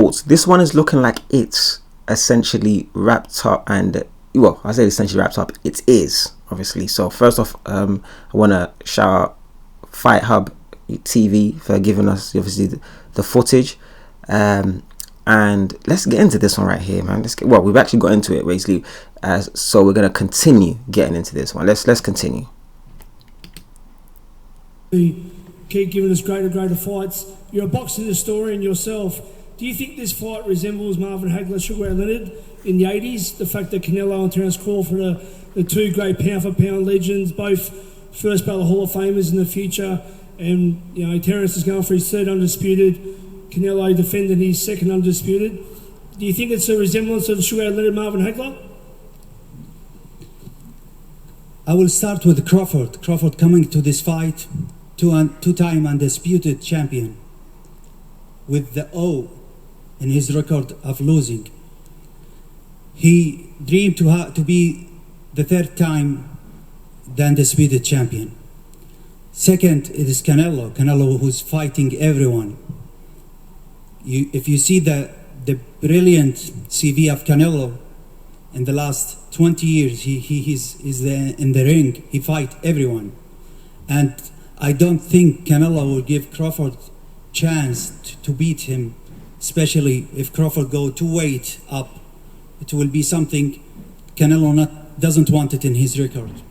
thoughts. This one is looking like it's essentially wrapped up, and well, I say essentially wrapped up. It is, obviously. So first off, I want to shout out Fight Hub TV for giving us obviously the footage. And let's get into this one right here, man. Well, we've actually got into it basically, so we're gonna continue getting into this one. Let's continue. Keep giving us greater fights. You're a boxing historian yourself. Do you think this fight resembles Marvin Hagler, Sugar Ray Leonard in the 80s? The fact that Canelo and Terence Crawford are the two great pound-for-pound legends, both first ballot Hall of Famers in the future, and you know Terence is going for his third undisputed, Canelo defending his second undisputed. Do you think it's a resemblance of Sugar Ray Leonard, Marvin Hagler? I will start with Crawford. Crawford coming to this fight, two-time undisputed champion, with the O in his record of losing. He dreamed to be the third time the undisputed champion. Second, it is Canelo who's fighting everyone. If you see the brilliant CV of Canelo in the last 20 years, he's in the ring, he fight everyone. And I don't think Canelo will give Crawford chance to beat him, especially if Crawford go 2 weight up. It will be something Canelo doesn't want it in his record.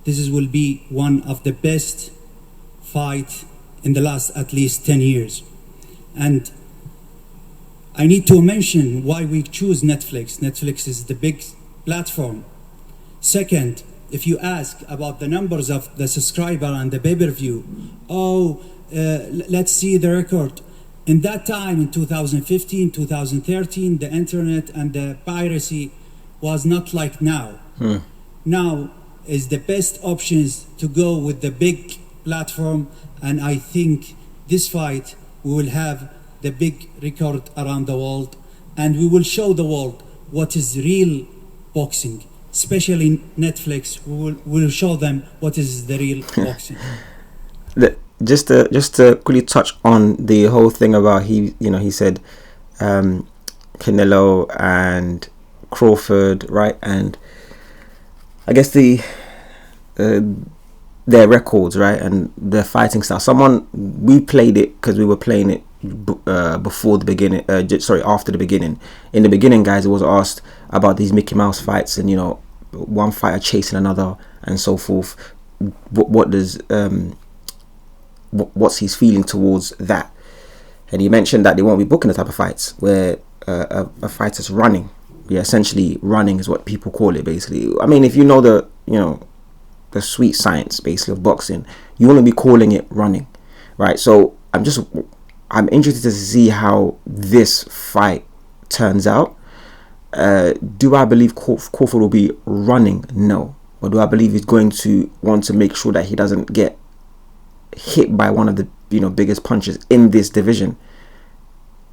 This will be one of the best fight in the last at least 10 years. And I need to mention why we choose Netflix. Netflix is the big platform. Second, if you ask about the numbers of the subscriber and the pay-per-view, let's see the record. In that time, in 2015, 2013, the internet and the piracy was not like now. Now is the best options to go with the big platform, and I think this fight we will have the big record around the world, and we will show the world what is real boxing. Especially Netflix, we will show them what is the real boxing. Just to quickly touch on the whole thing about he said Canelo and Crawford, right? And I guess their records, right, and their fighting style. We played it because we were playing it before the beginning. After the beginning. In the beginning, guys, it was asked about these Mickey Mouse fights, and one fighter chasing another and so forth. What's his feeling towards that? And he mentioned that they won't be booking the type of fights where a fighter's running. Yeah, essentially running is what people call it, basically. I mean, if you know the sweet science basically of boxing, you want to be calling it running, right? So I'm interested to see how this fight turns out. Do I believe Crawford will be running? No. Or do I believe he's going to want to make sure that he doesn't get hit by one of the biggest punches in this division?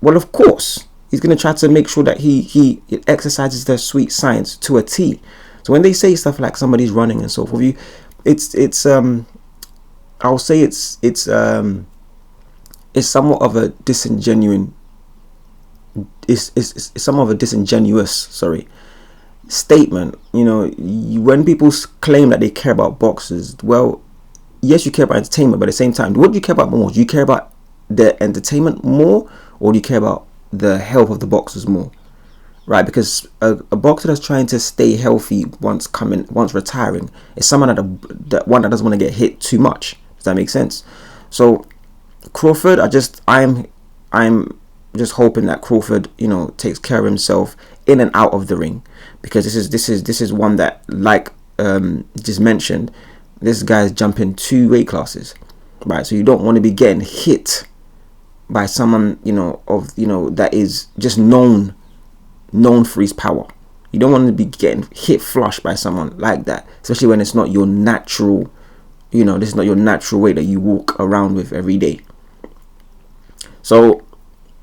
Well, of course he's going to try to make sure that he exercises the sweet science to a T. So when they say stuff like somebody's running and so forth, I'll say it's somewhat of a disingenuous statement. When people claim that they care about boxers, well, yes, you care about entertainment, but at the same time, what do you care about more? Do you care about the entertainment more, or do you care about the health of the boxers more? Right, because a boxer that's trying to stay healthy once retiring is someone that doesn't want to get hit too much. Does that make sense? So Crawford, I'm just hoping that Crawford, takes care of himself in and out of the ring, because this is one that, like just mentioned, this guy's jumping 2 weight classes, right? So you don't want to be getting hit by someone that is just known for his power. You don't want to be getting hit flush by someone like that, especially when it's not your natural, this is not your natural way that you walk around with every day. So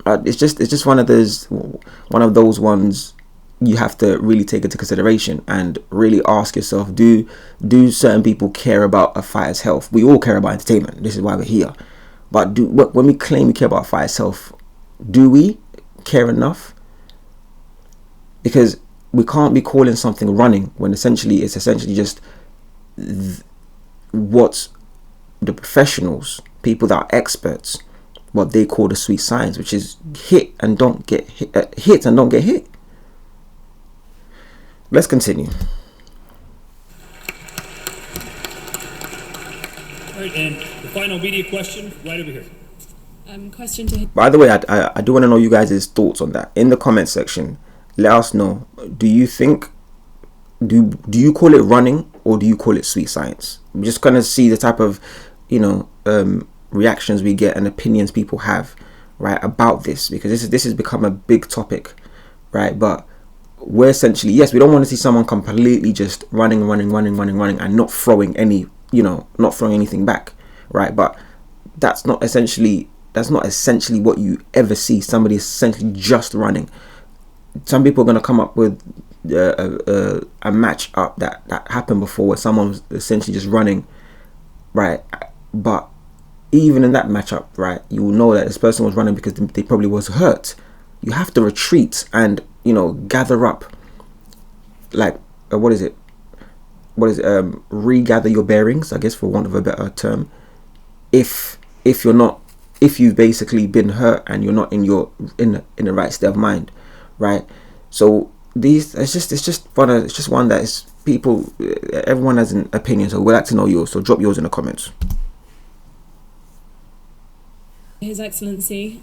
it's just one of those ones you have to really take into consideration and really ask yourself, do certain people care about a fighter's health? We all care about entertainment. This is why we're here. But when we claim we care about a fighter's health, do we? care enough, because we can't be calling something running when essentially it's essentially just what the professionals, people that are experts, what they call the sweet science, which is hit and don't get hit, hit and don't get hit. Let's continue. All right, and the final media question right over here. Question to. By the way, I do want to know you guys' thoughts on that in the comment section. Let us know. Do you think, do you call it running or do you call it sweet science? I'm just gonna see the type of, reactions we get and opinions people have, right, about this, because this has become a big topic, right? But we're essentially, yes, we don't want to see someone completely just running and not throwing anything back, right? But that's not essentially what you ever see. Somebody essentially just running. Some people are going to come up with a match up that happened before where someone was essentially just running, right? But even in that matchup, right, you will know that this person was running because they probably was hurt. You have to retreat and gather up, like regather your bearings, I guess, for want of a better term. If you've basically been hurt and you're not in the right state of mind, right? So it's just one that is people. Everyone has an opinion, so we'd like to know yours. So drop yours in the comments. His Excellency,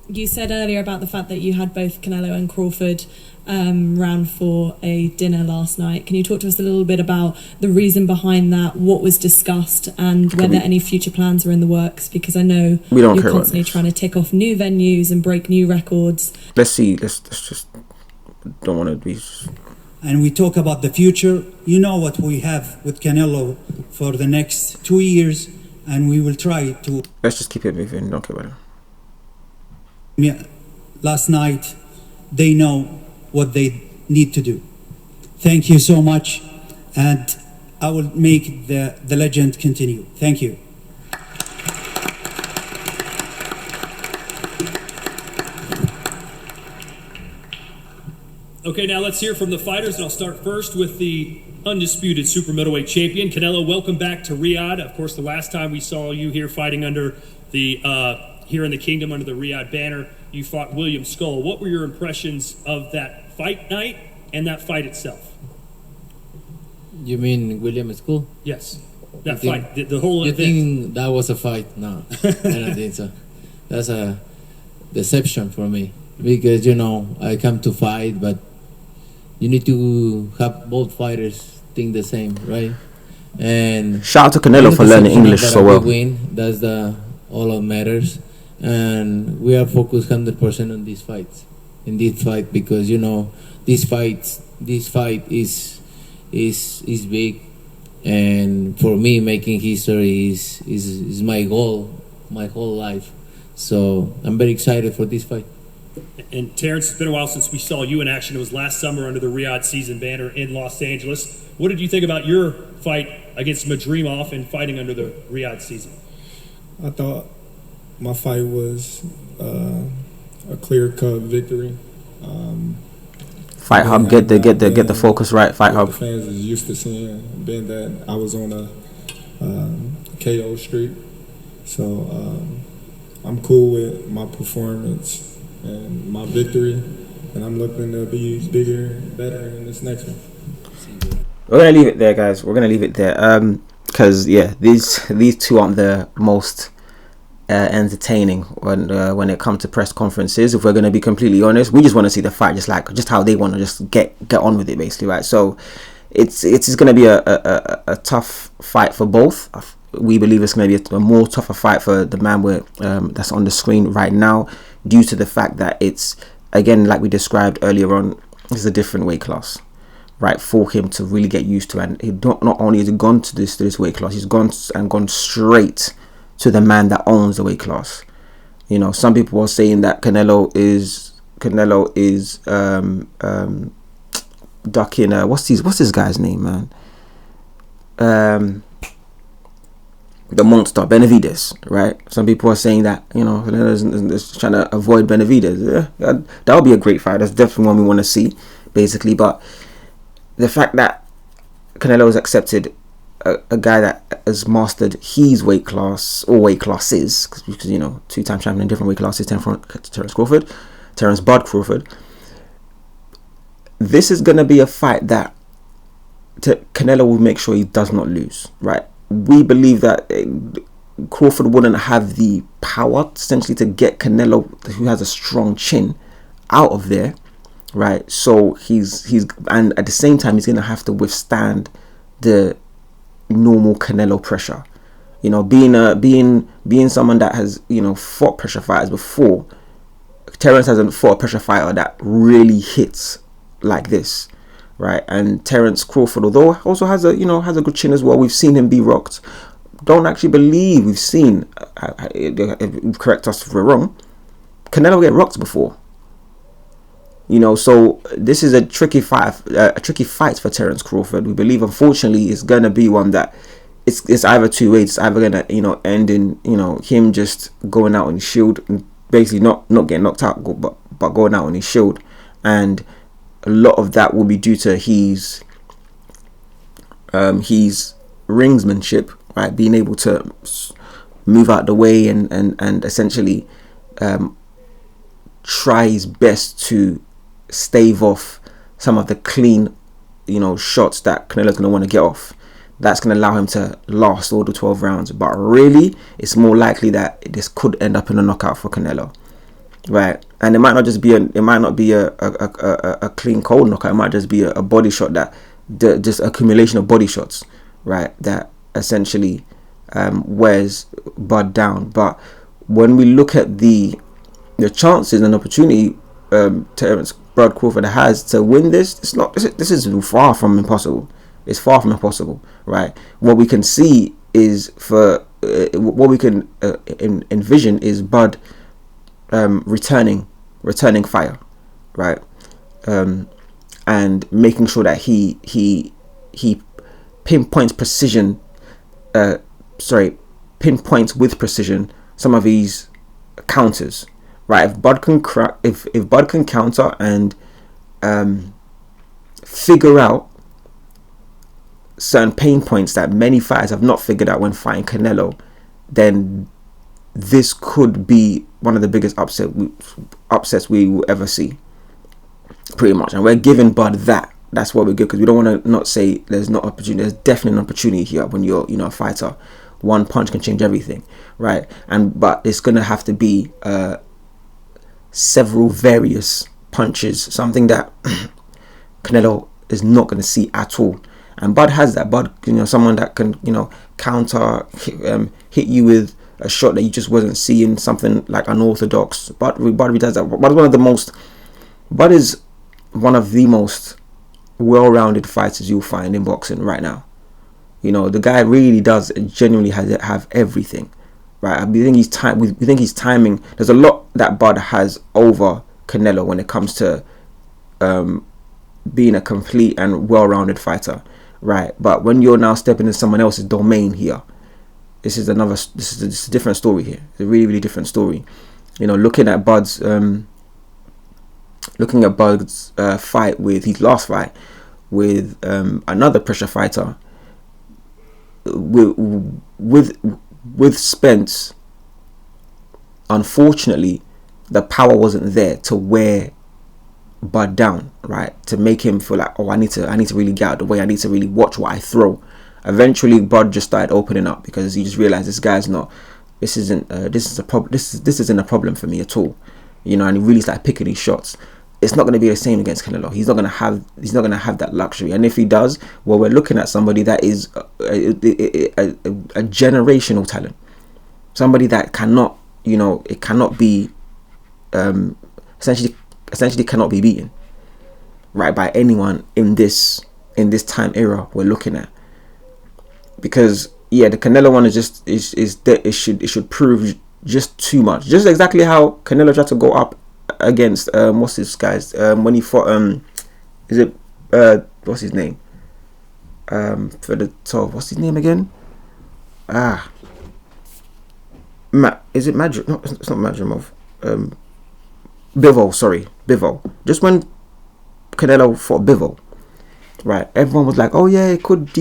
you said earlier about the fact that you had both Canelo and Crawford round for a dinner last night. Can you talk to us a little bit about the reason behind that, what was discussed, and whether any future plans are in the works? Because I know you're constantly trying to tick off new venues and break new records. Let's see. Let's just don't want to be. And we talk about the future. You know what we have with Canelo for the next 2 years. And we will try to. Let's just keep it moving. Don't care about it. Yeah, last night, they know what they need to do. Thank you so much, and I will make the legend continue. Thank you. Okay, now let's hear from the fighters, and I'll start first with the undisputed super middleweight champion. Canelo, welcome back to Riyadh. Of course, the last time we saw you here fighting under the here in the Kingdom under the Riyadh banner, you fought William Skull. What were your impressions of that fight night and that fight itself? You mean William Skull? Yes, that fight, the whole event. You think that was a fight? No, I don't think so. That's a deception for me, because I come to fight, but you need to have both fighters think the same, right? And shout out to Canelo for learning English so well. Win, that's all that matters, and we are focused 100% on these fights. In this fight, because this fight is big, and for me, making history is my goal, my whole life. So I'm very excited for this fight. And Terrence, it's been a while since we saw you in action. It was last summer under the Riyadh season banner in Los Angeles. What did you think about your fight against Madrimov and fighting under the Riyadh season? I thought my fight was a clear-cut victory. Fight Hub, get the focus right. Fight Hub. The fans is used to seeing, being that I was on a KO streak, so I'm cool with my performance and my victory, and I'm looking to be bigger, better in this next one. We're gonna leave it there, guys. We're gonna leave it there, because these two aren't the most entertaining when it comes to press conferences. If we're gonna be completely honest, we just want to see the fight, just how they want to just get on with it, basically, right? So it's gonna be a tough fight for both. We believe it's going to be a more tougher fight for the man that's on the screen right now, due to the fact that it's, again, like we described earlier on, it's a different weight class, right, for him to really get used to. And he not only has he gone to this weight class, he's gone straight to the man that owns the weight class. Some people are saying that Canelo is ducking what's this guy's name, man? the monster Benavidez, right? Some people are saying that, you know, is trying to avoid Benavidez. Yeah, that would be a great fight. That's definitely one we want to see, basically. But the fact that Canelo has accepted a guy that has mastered his weight class or weight classes, because, you know, 2-time champion in different weight classes, Terence Bud Crawford. This is going to be a fight that Canelo will make sure he does not lose, right? We believe that Crawford wouldn't have the power essentially to get Canelo, who has a strong chin, out of there, right? So he's and at the same time he's going to have to withstand the normal Canelo pressure. You know, being someone that has, you know, fought pressure fighters before, Terence hasn't fought a pressure fighter that really hits like this, right? And Terence Crawford, although also has a good chin as well, we've seen him be rocked. Don't actually believe we've seen, correct us if we're wrong, Canelo get rocked before. You know, so this is a tricky fight for Terence Crawford. We believe, unfortunately, it's gonna be one that it's either two ways. It's either gonna, you know, end in, you know, him just going out on his shield, and basically not getting knocked out, but going out on his shield, and a lot of that will be due to his ringsmanship, right? Being able to move out the way and essentially try his best to stave off some of the clean, you know, shots that Canelo's going to want to get off. That's going to allow him to last all the 12 rounds. But really, it's more likely that this could end up in a knockout for Canelo, right? And it might not just be a clean cold knockout. It might just be a body shot just accumulation of body shots, right? That essentially wears Bud down. But when we look at the chances and opportunity Terence Bud Crawford has to win this, this is far from impossible. It's far from impossible, right? What we can see is what we can envision is Bud returning fire, right? And making sure that he pinpoints with precision some of these counters, right? If Bud can counter and figure out certain pain points that many fighters have not figured out when fighting Canelo, then this could be one of the biggest upsets we will ever see, pretty much. And we're giving Bud that. That's what we give, because we don't want to not say there's not opportunity. There's definitely an opportunity here when you're, you know, a fighter. One punch can change everything, right? But it's gonna have to be several various punches, something that Canelo is not going to see at all. And Bud has that. Bud, you know, someone that can, you know, counter, hit you with a shot that you just wasn't seeing, something like unorthodox. Bud does that. Bud is one of the most well-rounded fighters you'll find in boxing right now. You know, the guy really does genuinely have everything, right? We think he's timing. There's a lot that Bud has over Canelo when it comes to being a complete and well-rounded fighter, right? But when you're now stepping into someone else's domain here, this is a different story here. It's a really, really different story. You know, looking at Bud's fight with his last fight with another pressure fighter, with Spence, unfortunately, the power wasn't there to wear Bud down, right? To make him feel like, oh, I need to really get out of the way. I need to really watch what I throw. Eventually, Bud just started opening up because he just realized this isn't a problem for me at all, you know. And he really started picking his shots. It's not going to be the same against Canelo. He's not going to have that luxury. And if he does, well, we're looking at somebody that is a generational talent, somebody that cannot, you know, it cannot be essentially cannot be beaten, right, by anyone in this time era we're looking at. Because yeah, the Canelo one it should prove just too much, just exactly how Canelo tried to go up against what's this guy's when he fought what's his name for the 12, what's his name again, Is it Madrid? No, it's not Madrimov. Bivol, sorry, Bivol. Just when Canelo fought Bivol, right? Everyone was like, "Oh yeah, he could,"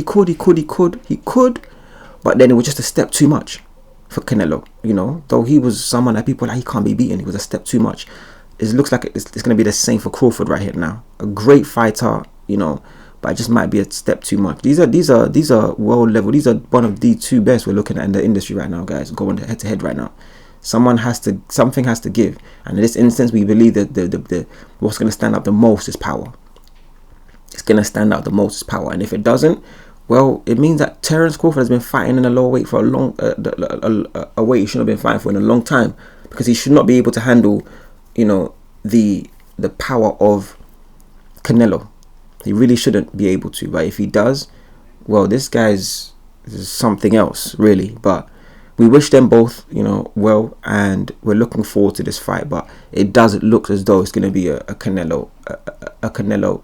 but then it was just a step too much for Canelo. You know, though he was someone that people like he can't be beaten. He was a step too much. It looks like it's going to be the same for Crawford right here now. A great fighter, you know, but it just might be a step too much. These are world level. These are one of the two best we're looking at in the industry right now, guys. Going head to head right now. Something has to give, and in this instance, we believe that the what's going to stand out the most is power. It's going to stand out the most is power, and if it doesn't, well, it means that Terence Crawford has been fighting in a lower weight for a weight he shouldn't have been fighting for in a long time, because he should not be able to handle, you know, the power of Canelo. He really shouldn't be able to, but if he does, well, this guy's something else, really. But we wish them both, you know, well, and we're looking forward to this fight. But it doesn't look as though it's going to be a Canelo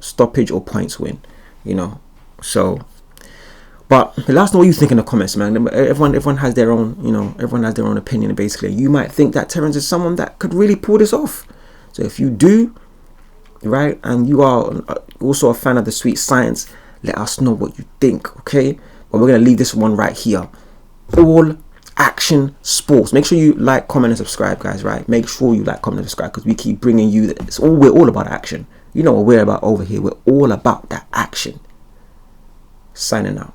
stoppage or points win, you know. So, but let us know what you think in the comments, man. Everyone has their own, you know, everyone has their own opinion. Basically, you might think that Terence is someone that could really pull this off. So if you do, right, and you are also a fan of the sweet science, let us know what you think, okay? But we're gonna leave this one right here. All Action Sports. Make sure you like, comment, and subscribe, guys. Right? Make sure you like, comment, and subscribe, because we keep bringing you this. We're all about action. You know what we're about over here. We're all about that action. Signing out.